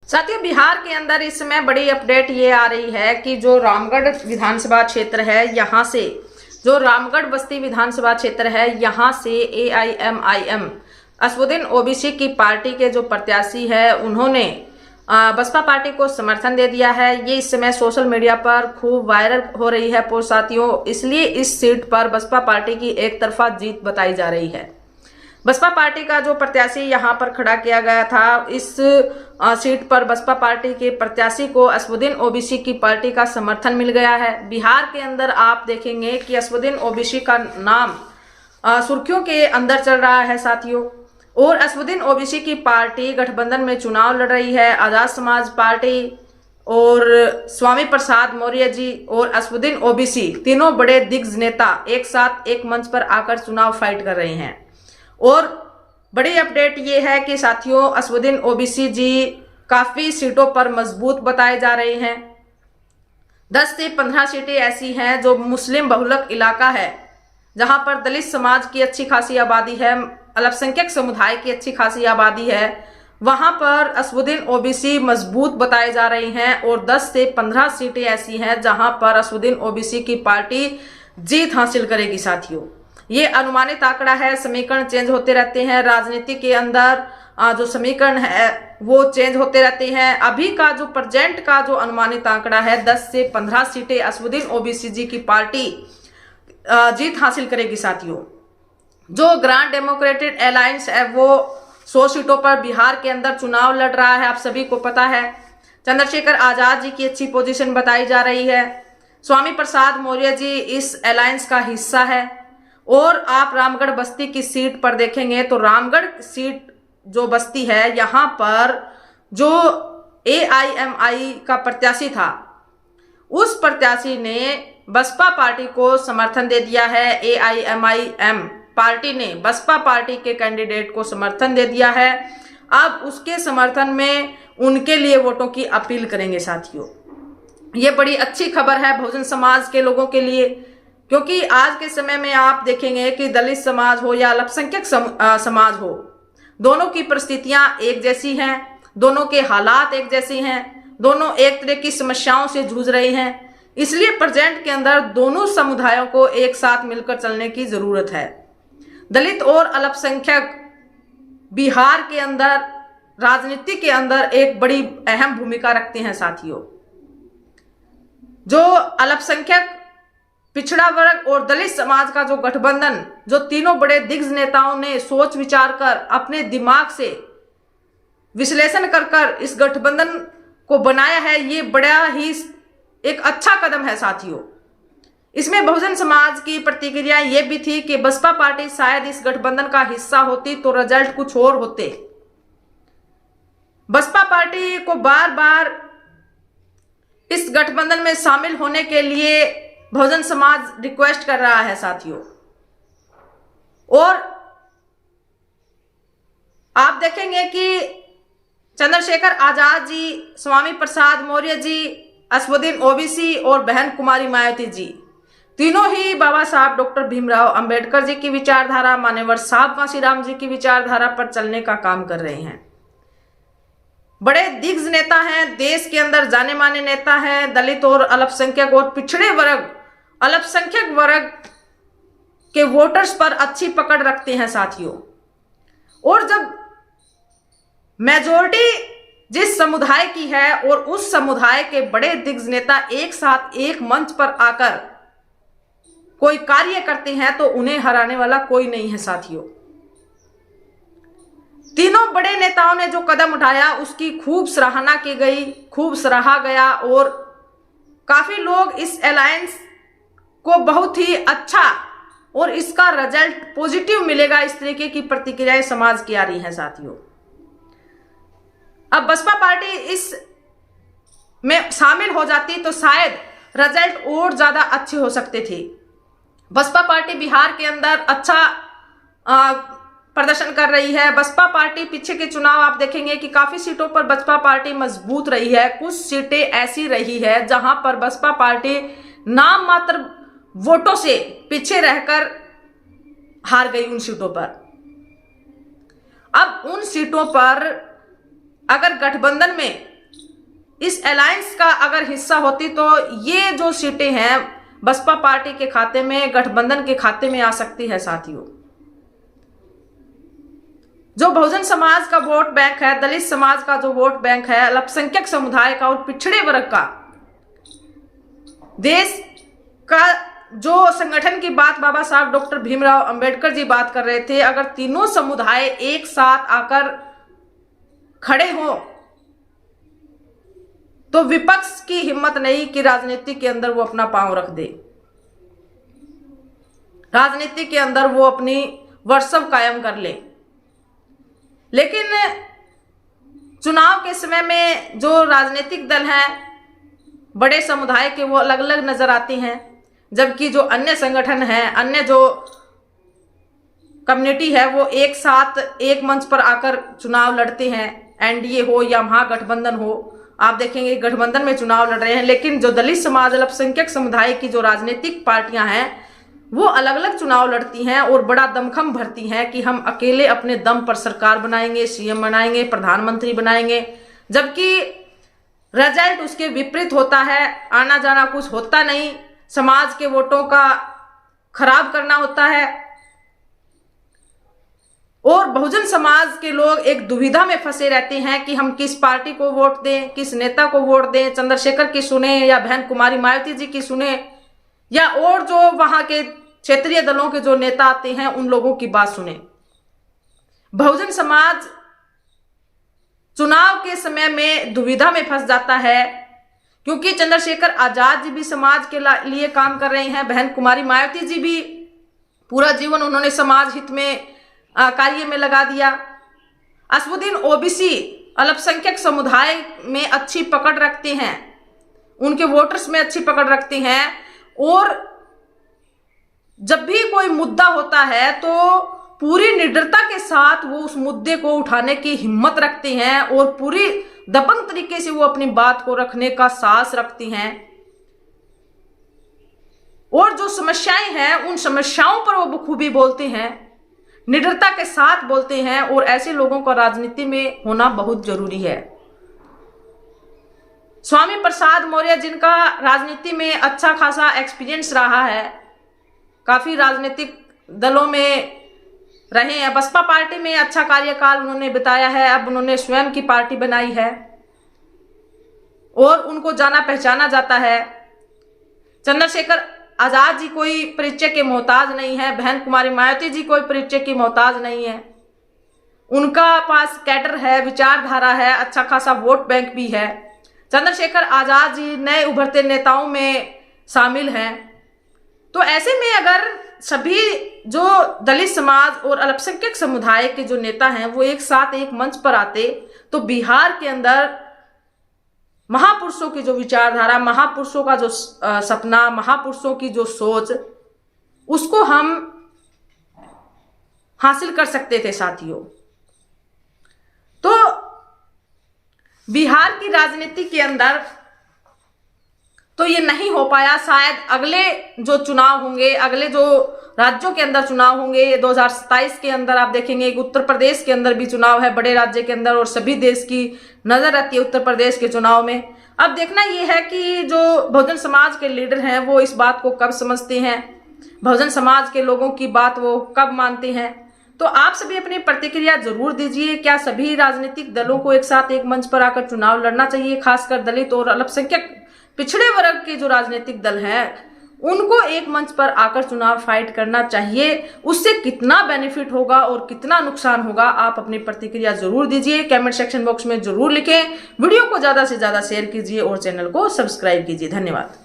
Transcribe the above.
साथियों, बिहार के अंदर इस समय बड़ी अपडेट ये आ रही है कि जो रामगढ़ विधानसभा क्षेत्र है, यहाँ से जो रामगढ़ बस्ती विधानसभा क्षेत्र है, यहाँ से AIMIM असदुद्दीन ओबीसी की पार्टी के जो प्रत्याशी है, उन्होंने बसपा पार्टी को समर्थन दे दिया है। ये इस समय सोशल मीडिया पर खूब वायरल हो रही है पोस्ट साथियों। इसलिए इस सीट पर बसपा पार्टी की एक तरफा जीत बताई जा रही है। बसपा पार्टी का जो प्रत्याशी यहाँ पर खड़ा किया गया था, इस सीट पर बसपा पार्टी के प्रत्याशी को असदुद्दीन ओबीसी की पार्टी का समर्थन मिल गया है। बिहार के अंदर आप देखेंगे कि असदुद्दीन ओबीसी का नाम सुर्खियों के अंदर चल रहा है साथियों। और असदुद्दीन ओबीसी की पार्टी गठबंधन में चुनाव लड़ रही है। आजाद समाज पार्टी और स्वामी प्रसाद मौर्य जी और असदुद्दीन ओबीसी तीनों बड़े दिग्गज नेता एक साथ एक मंच पर आकर चुनाव फाइट कर रहे हैं। और बड़ी अपडेट ये है कि साथियों, असदुद्दीन ओबीसी जी काफी सीटों पर मजबूत बताए जा रहे हैं। 10 से 15 सीटें ऐसी हैं जो मुस्लिम बहुलक इलाका है, जहां पर दलित समाज की अच्छी खासी आबादी है, अल्पसंख्यक समुदाय की अच्छी खासी आबादी है। वहां पर असदुद्दीन ओबीसी मजबूत बताए जा रही हैं। और 10 से 15 सीटें ऐसी हैं जहां पर असदुद्दीन ओबीसी की पार्टी जीत हासिल करेगी साथियों। ये अनुमानित आंकड़ा है, समीकरण चेंज होते रहते हैं। राजनीति के अंदर जो समीकरण है वो चेंज होते रहते हैं। अभी का जो प्रेजेंट का जो अनुमानित आंकड़ा है, 10 से 15 सीटें असदुद्दीन ओबीसी जी की पार्टी जीत हासिल करेगी साथियों। जो ग्रांड डेमोक्रेटिक अलायंस है वो 100 सीटों पर बिहार के अंदर चुनाव लड़ रहा है, आप सभी को पता है। चंद्रशेखर आजाद जी की अच्छी पोजीशन बताई जा रही है। स्वामी प्रसाद मौर्य जी इस अलायंस का हिस्सा है। और आप रामगढ़ बस्ती की सीट पर देखेंगे तो रामगढ़ सीट जो बस्ती है, यहाँ पर जो AIMI का प्रत्याशी था, उस प्रत्याशी ने बसपा पार्टी को समर्थन दे दिया है। AIMIM पार्टी ने बसपा पार्टी के कैंडिडेट को समर्थन दे दिया है। अब उसके समर्थन में उनके लिए वोटों की अपील करेंगे साथियों। ये बड़ी अच्छी खबर है बहुजन समाज के लोगों के लिए, क्योंकि आज के समय में आप देखेंगे कि दलित समाज हो या अल्पसंख्यक समाज हो, दोनों की परिस्थितियां एक जैसी हैं, दोनों के हालात एक जैसे हैं, दोनों एक तरह की समस्याओं से जूझ रहे हैं। इसलिए प्रेजेंट के अंदर दोनों समुदायों को एक साथ मिलकर चलने की जरूरत है। दलित और अल्पसंख्यक बिहार के अंदर राजनीति के अंदर एक बड़ी अहम भूमिका रखते हैं साथियों। जो अल्पसंख्यक, पिछड़ा वर्ग और दलित समाज का जो गठबंधन, जो तीनों बड़े दिग्गज नेताओं ने सोच विचार कर अपने दिमाग से विश्लेषण कर इस गठबंधन को बनाया है, ये बड़ा ही एक अच्छा कदम है साथियों। इसमें बहुजन समाज की प्रतिक्रिया ये भी थी कि बसपा पार्टी शायद इस गठबंधन का हिस्सा होती तो रिजल्ट कुछ और होते। बसपा पार्टी को बार बार इस गठबंधन में शामिल होने के लिए बहुजन समाज रिक्वेस्ट कर रहा है साथियों। और आप देखेंगे कि चंद्रशेखर आजाद जी, स्वामी प्रसाद मौर्य जी, असदुद्दीन ओबीसी और बहन कुमारी मायावती जी, तीनों ही बाबा साहब डॉक्टर भीमराव अंबेडकर जी की विचारधारा, मान्यवर साहब कांशीराम जी की विचारधारा पर चलने का काम कर रहे हैं। बड़े दिग्गज नेता हैं, देश के अंदर जाने माने नेता हैं। दलित और अल्पसंख्यक और पिछड़े वर्ग, अल्पसंख्यक वर्ग के वोटर्स पर अच्छी पकड़ रखते हैं साथियों। और जब मेजॉरिटी जिस समुदाय की है और उस समुदाय के बड़े दिग्गज नेता एक साथ एक मंच पर आकर कोई कार्य करते हैं तो उन्हें हराने वाला कोई नहीं है साथियों। तीनों बड़े नेताओं ने जो कदम उठाया उसकी खूब सराहना की गई, खूब सराहा गया। और काफी लोग इस अलायंस को बहुत ही अच्छा और इसका रिजल्ट पॉजिटिव मिलेगा, इस तरीके की प्रतिक्रियाएं समाज की आ रही हैं साथियों। अब बसपा पार्टी इस में शामिल हो जाती तो शायद रिजल्ट और ज्यादा अच्छे हो सकते थे। बसपा पार्टी बिहार के अंदर अच्छा प्रदर्शन कर रही है। बसपा पार्टी पीछे के चुनाव आप देखेंगे कि काफी सीटों पर बसपा पार्टी मजबूत रही है। कुछ सीटें ऐसी रही है जहां पर बसपा पार्टी नाम मात्र वोटों से पीछे रहकर हार गई उन सीटों पर। अब उन सीटों पर अगर गठबंधन में इस अलायंस का अगर हिस्सा होती तो ये जो सीटें हैं बसपा पार्टी के खाते में, गठबंधन के खाते में आ सकती है साथियों। जो बहुजन समाज का वोट बैंक है, दलित समाज का जो वोट बैंक है, अल्पसंख्यक समुदाय का और पिछड़े वर्ग का, देश का जो संगठन की बात बाबा साहब डॉक्टर भीमराव अंबेडकर जी बात कर रहे थे, अगर तीनों समुदाय एक साथ आकर खड़े हों तो विपक्ष की हिम्मत नहीं कि राजनीति के अंदर वो अपना पांव रख दे, राजनीति के अंदर वो अपनी वर्चस्व कायम कर ले। लेकिन चुनाव के समय में जो राजनीतिक दल हैं बड़े समुदाय के, वो अलग अलग नजर आते हैं, जबकि जो अन्य संगठन हैं, अन्य जो कम्युनिटी है, वो एक साथ एक मंच पर आकर चुनाव लड़ते हैं। एनडीए हो या महागठबंधन हो, आप देखेंगे गठबंधन में चुनाव लड़ रहे हैं। लेकिन जो दलित समाज, अल्पसंख्यक समुदाय की जो राजनीतिक पार्टियां हैं वो अलग अलग चुनाव लड़ती हैं और बड़ा दमखम भरती हैं कि हम अकेले अपने दम पर सरकार बनाएंगे, सीएम बनाएंगे, प्रधानमंत्री बनाएंगे, जबकि रिजल्ट उसके विपरीत होता है। आना जाना कुछ होता नहीं, समाज के वोटों का खराब करना होता है और बहुजन समाज के लोग एक दुविधा में फंसे रहते हैं कि हम किस पार्टी को वोट दें, किस नेता को वोट दें, चंद्रशेखर की सुने या बहन कुमारी मायावती जी की सुने या और जो वहां के क्षेत्रीय दलों के जो नेता आते हैं उन लोगों की बात सुने। बहुजन समाज चुनाव के समय में दुविधा में फंस जाता है क्योंकि चंद्रशेखर आजाद जी भी समाज के लिए काम कर रहे हैं, बहन कुमारी मायावती जी भी पूरा जीवन उन्होंने समाज हित में कार्य में लगा दिया। असदुद्दीन ओबीसी अल्पसंख्यक समुदाय में अच्छी पकड़ रखते हैं, उनके वोटर्स में अच्छी पकड़ रखते हैं और जब भी कोई मुद्दा होता है तो पूरी निडरता के साथ वो उस मुद्दे को उठाने की हिम्मत रखते हैं और पूरी दबंग तरीके से वो अपनी बात को रखने का साहस रखती हैं और जो समस्याएं हैं उन समस्याओं पर वो बखूबी बोलते हैं, निडरता के साथ बोलते हैं और ऐसे लोगों का राजनीति में होना बहुत जरूरी है। स्वामी प्रसाद मौर्य जिनका राजनीति में अच्छा खासा एक्सपीरियंस रहा है, काफी राजनीतिक दलों में रहे हैं, बसपा पार्टी में अच्छा कार्यकाल उन्होंने बिताया है, अब उन्होंने स्वयं की पार्टी बनाई है और उनको जाना पहचाना जाता है। चंद्रशेखर आजाद जी कोई परिचय के मोहताज नहीं है, बहन कुमारी मायावती जी कोई परिचय की मोहताज नहीं है, उनका पास कैडर है, विचारधारा है, अच्छा खासा वोट बैंक भी है। चंद्रशेखर आजाद जी नए उभरते नेताओं में शामिल हैं। तो ऐसे में अगर सभी जो दलित समाज और अल्पसंख्यक समुदाय के जो नेता हैं वो एक साथ एक मंच पर आते तो बिहार के अंदर महापुरुषों की जो विचारधारा, महापुरुषों का जो सपना, महापुरुषों की जो सोच, उसको हम हासिल कर सकते थे साथियों। तो बिहार की राजनीति के अंदर तो ये नहीं हो पाया। शायद अगले जो चुनाव होंगे, अगले जो राज्यों के अंदर चुनाव होंगे 2027 के अंदर, आप देखेंगे कि उत्तर प्रदेश के अंदर भी चुनाव है, बड़े राज्य के अंदर, और सभी देश की नजर रहती है उत्तर प्रदेश के चुनाव में। अब देखना ये है कि जो बहुजन समाज के लीडर हैं वो इस बात को कब समझते हैं, बहुजन समाज के लोगों की बात वो कब मानते हैं। तो आप सभी अपनी प्रतिक्रिया जरूर दीजिए। क्या सभी राजनीतिक दलों को एक साथ एक मंच पर आकर चुनाव लड़ना चाहिए? खासकर दलित और अल्पसंख्यक पिछड़े वर्ग के जो राजनीतिक दल हैं उनको एक मंच पर आकर चुनाव फाइट करना चाहिए। उससे कितना बेनिफिट होगा और कितना नुकसान होगा, आप अपनी प्रतिक्रिया जरूर दीजिए, कमेंट सेक्शन बॉक्स में जरूर लिखें। वीडियो को ज्यादा से ज्यादा शेयर कीजिए और चैनल को सब्सक्राइब कीजिए। धन्यवाद।